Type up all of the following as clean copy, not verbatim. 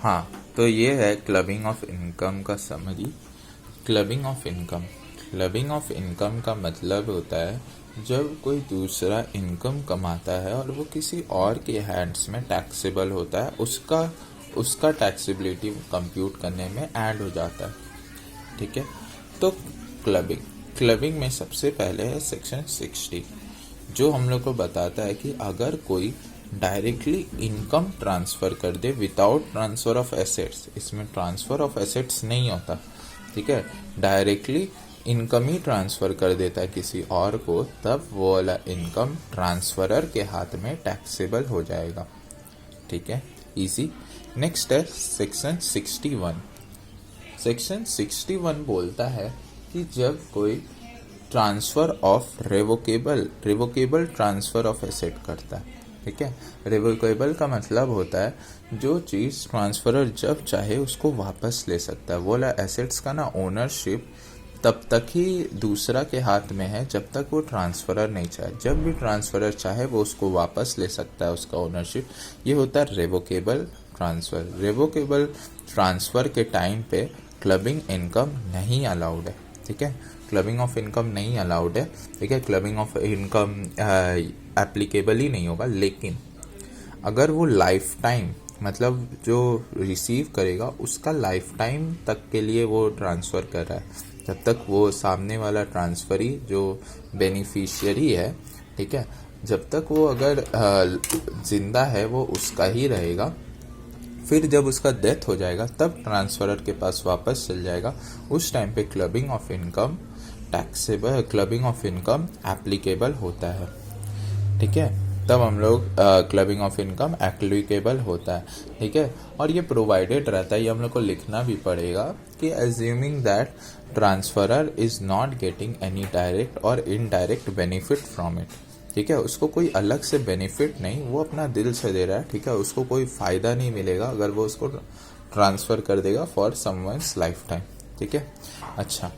हाँ, तो ये है क्लबिंग ऑफ इनकम का समरी। क्लबिंग ऑफ इनकम का मतलब होता है जब कोई दूसरा इनकम कमाता है और वो किसी और के हैंड्स में टैक्सेबल होता है, उसका टैक्सेबिलिटी कंप्यूट करने में ऐड हो जाता है। ठीक है, तो क्लबिंग क्लबिंग में सबसे पहले है सेक्शन 60, जो हम लोग को बताता है कि अगर कोई डायरेक्टली इनकम ट्रांसफ़र कर दे विदाउट ट्रांसफ़र ऑफ एसेट्स, इसमें ट्रांसफ़र ऑफ एसेट्स नहीं होता। ठीक है, डायरेक्टली इनकम ही ट्रांसफ़र कर देता है किसी और को, तब वो वाला इनकम ट्रांसफरर के हाथ में टैक्सेबल हो जाएगा। ठीक है, इजी। नेक्स्ट है सेक्शन 61। सेक्शन 61 बोलता है कि जब कोई transfer of revocable transfer of asset करता है। ठीक है, रिवोकेबल का मतलब होता है जो चीज़ ट्रांसफरर जब चाहे उसको वापस ले सकता है। वो वाला एसेट्स का ना ओनरशिप तब तक ही दूसरा के हाथ में है जब तक वो ट्रांसफरर नहीं चाहे। जब भी ट्रांसफरर चाहे वो उसको वापस ले सकता है, उसका ओनरशिप। ये होता है रिवोकेबल ट्रांसफ़र। रिवोकेबल ट्रांसफ़र के टाइम पे क्लबिंग इनकम नहीं अलाउड है। ठीक है, क्लबिंग ऑफ इनकम नहीं अलाउड है। ठीक है, क्लबिंग ऑफ इनकम एप्लीकेबल ही नहीं होगा। लेकिन अगर वो लाइफ टाइम, मतलब जो रिसीव करेगा उसका लाइफ टाइम तक के लिए वो ट्रांसफ़र कर रहा है, जब तक वो सामने वाला ट्रांसफरी जो बेनिफिशियरी है, ठीक है, जब तक वो अगर जिंदा है वो उसका ही रहेगा। फिर जब उसका डेथ हो जाएगा तब ट्रांसफरर के पास वापस चल जाएगा। उस टाइम पे clubbing of income taxable, clubbing of income applicable होता है। ठीक है, तब हम लोग क्लबिंग ऑफ इनकम एप्लीकेबल होता है। ठीक है, और ये प्रोवाइडेड रहता है, ये हम लोग को लिखना भी पड़ेगा कि assuming that transferor is not getting any direct और इनडायरेक्ट बेनिफिट फ्रॉम इट। ठीक है, उसको कोई अलग से बेनिफिट नहीं, वो अपना दिल से दे रहा है। ठीक है, उसको कोई फ़ायदा नहीं मिलेगा अगर वो उसको ट्रांसफ़र कर देगा फॉर समवन्स लाइफ टाइम। ठीक है, अच्छा,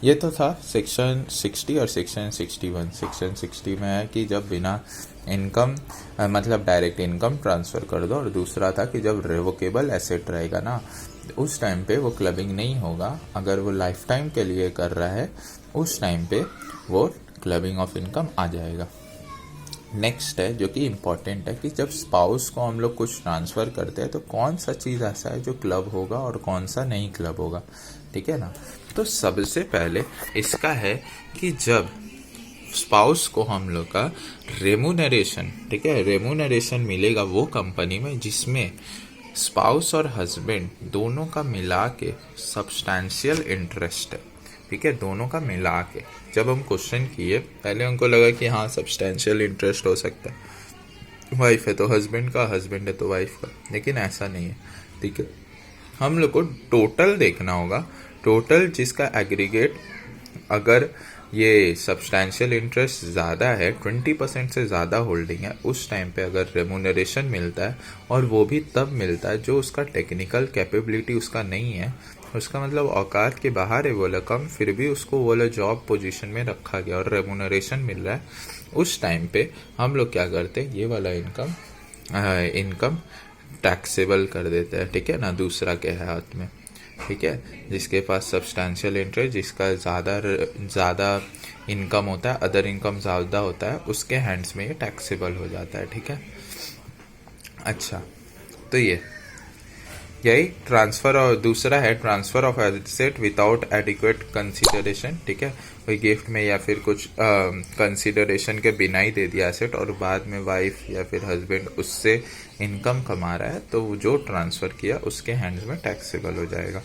ये तो था सेक्शन 60 और सेक्शन 61। सेक्शन 60 में है कि जब बिना इनकम मतलब डायरेक्ट इनकम ट्रांसफ़र कर दो, और दूसरा था कि जब रिवोकेबल एसेट रहेगा ना उस टाइम पे वो क्लबिंग नहीं होगा। अगर वो लाइफ टाइम के लिए कर रहा है उस टाइम पे वो क्लबिंग ऑफ इनकम आ जाएगा। नेक्स्ट है जो कि इम्पॉर्टेंट है कि जब स्पाउस को हम लोग कुछ ट्रांसफ़र करते हैं तो कौन सा चीज़ ऐसा है जो क्लब होगा और कौन सा नहीं क्लब होगा। ठीक है ना, तो सबसे पहले इसका है कि जब स्पाउस को हम लोग का रेमुनरेशन, ठीक है, रेमुनरेशन मिलेगा वो कंपनी में जिसमें स्पाउस और हस्बैंड दोनों का मिला के सब्सटैंशियल इंटरेस्ट है। ठीक है, दोनों का मिला के। जब हम क्वेश्चन किए पहले उनको लगा कि हाँ सब्सटैंशियल इंटरेस्ट हो सकता है, वाइफ है तो हस्बैंड का, हस्बैंड है तो वाइफ का, लेकिन ऐसा नहीं है। ठीक है, हम लोग को टोटल देखना होगा, टोटल जिसका एग्रीगेट, अगर ये सब्सटैंशियल इंटरेस्ट ज़्यादा है, 20% से ज़्यादा होल्डिंग है, उस टाइम पे अगर रेमुनरेशन मिलता है, और वो भी तब मिलता है जो उसका टेक्निकल कैपेबिलिटी उसका नहीं है, उसका मतलब औकात के बाहर है बोला कम, फिर भी उसको वो जॉब पोजीशन में रखा गया और रेमुनरेशन मिल रहा है, उस टाइम पे हम लोग क्या करते हैं, ये वाला इनकम टैक्सेबल कर देते हैं। ठीक है ना, दूसरा के हाथ में। ठीक है, जिसके पास सब्सटैंशियल इंटरेस्ट, जिसका ज़्यादा इनकम होता है, अदर इनकम ज़्यादा होता है, उसके हैंड्स में ये टैक्सेबल हो जाता है। ठीक है, अच्छा, तो यही ट्रांसफ़र, और दूसरा है transfer of asset without adequate consideration. ठीक है, कोई गिफ्ट में या फिर कुछ कंसिडरेशन के बिना ही दे दिया एसेट, और बाद में वाइफ या फिर हस्बैंड उससे इनकम कमा रहा है, तो जो ट्रांसफ़र किया उसके हैंड्स में टैक्सेबल हो जाएगा।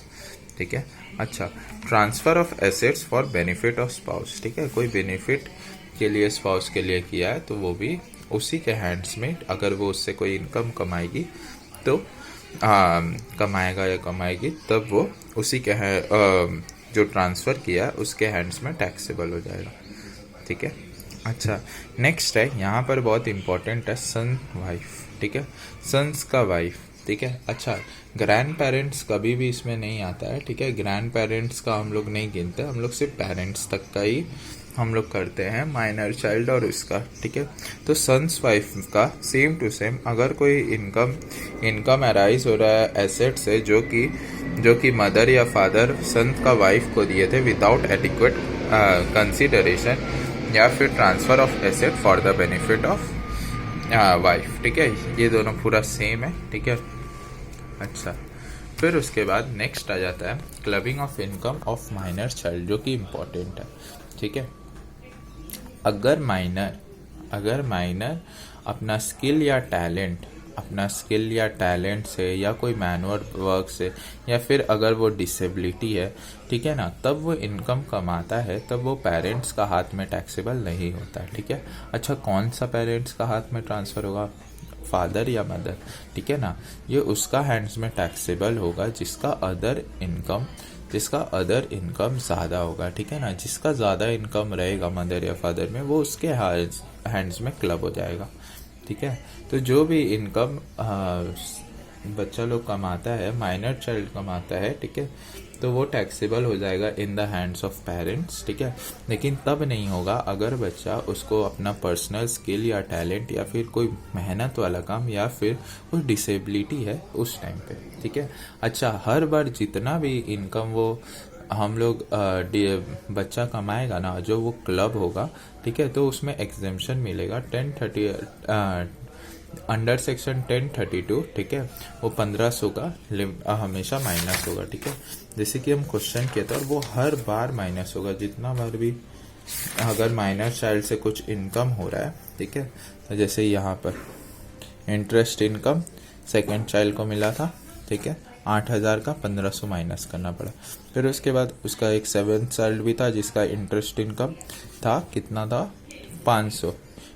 ठीक है, अच्छा, transfer of assets for benefit of spouse. ठीक है, कोई बेनिफिट के लिए स्पाउस के लिए किया है तो वो भी उसी के हैंड्स में, अगर वो उससे कोई इनकम कमाएगी तो कमाएगा या कमाएगी, तब वो उसी के जो ट्रांसफ़र किया उसके हैंड्स में टैक्सेबल हो जाएगा। ठीक है, अच्छा, नेक्स्ट है यहाँ पर बहुत इम्पोर्टेंट है सन वाइफ। ठीक है, सन्स का वाइफ। ठीक है, अच्छा, ग्रैंड पेरेंट्स कभी भी इसमें नहीं आता है। ठीक है, ग्रैंड पेरेंट्स का हम लोग नहीं गिनते, हम लोग सिर्फ पेरेंट्स तक का ही हम लोग करते हैं माइनर चाइल्ड और इसका, ठीक है। तो सन्स वाइफ का सेम टू सेम, अगर कोई इनकम अराइज हो रहा है एसेट से जो कि मदर या फादर सन का वाइफ को दिए थे विदाउट एडिक्वेट कंसिडरेशन या फिर transfer of asset for the benefit of wife, ठीक है। ये दोनों पूरा सेम है, ठीक है। अच्छा, फिर उसके बाद नेक्स्ट आ जाता है clubbing of income of minor child, जो कि इम्पोर्टेंट है, ठीक है। अगर माइनर अपना स्किल या टैलेंट से या कोई मैनुअल वर्क से या फिर अगर वो डिसेबिलिटी है, ठीक है ना, तब वो इनकम कमाता है, तब वो पेरेंट्स का हाथ में टैक्सेबल नहीं होता है, ठीक है। अच्छा, कौन सा पेरेंट्स का हाथ में ट्रांसफ़र होगा, फादर या मदर, ठीक है ना। ये उसका हैंड्स में टैक्सेबल होगा जिसका अदर इनकम ज़्यादा होगा, ठीक है ना। जिसका ज़्यादा इनकम रहेगा मदर या फादर में, वो उसके हैंड्स में क्लब हो जाएगा, ठीक है। तो जो भी इनकम बच्चा लोग कमाता है, माइनर चाइल्ड कमाता है, ठीक है, तो वो टैक्सेबल हो जाएगा in the hands of parents, ठीक है। लेकिन तब नहीं होगा अगर बच्चा उसको अपना पर्सनल स्किल या टैलेंट या फिर कोई मेहनत वाला काम या फिर कोई डिसेबिलिटी है उस टाइम पे, ठीक है। अच्छा, हर बार जितना भी इनकम वो हम लोग बच्चा कमाएगा ना, जो वो क्लब होगा, ठीक है, तो उसमें एग्जेम्पशन मिलेगा 1030 अंडर सेक्शन 1032, ठीक है। वो 1500 का हमेशा माइनस होगा, ठीक है। जैसे कि हम क्वेश्चन किए थे, और वो हर बार माइनस होगा जितना बार भी अगर माइनर चाइल्ड से कुछ इनकम हो रहा है, ठीक है। तो जैसे यहाँ पर इंटरेस्ट इनकम सेकेंड चाइल्ड को मिला था, ठीक है, 8000 का 1500 माइनस करना पड़ा। फिर उसके बाद उसका एक सेवेंथ चाइल्ड भी था जिसका इंटरेस्ट इनकम था, कितना था, 500।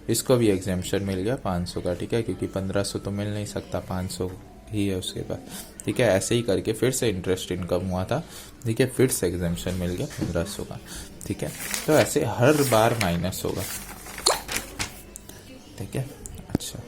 इसको भी एग्जेम्पशन मिल गया 500 का, ठीक है, क्योंकि 1500 तो मिल नहीं सकता, 500 ही है उसके पास, ठीक है। ऐसे ही करके फिर से इंटरेस्ट इनकम हुआ था, ठीक है, फिर से एग्जेम्पशन मिल गया 1500 का, ठीक है। तो ऐसे हर बार माइनस होगा, ठीक है। अच्छा,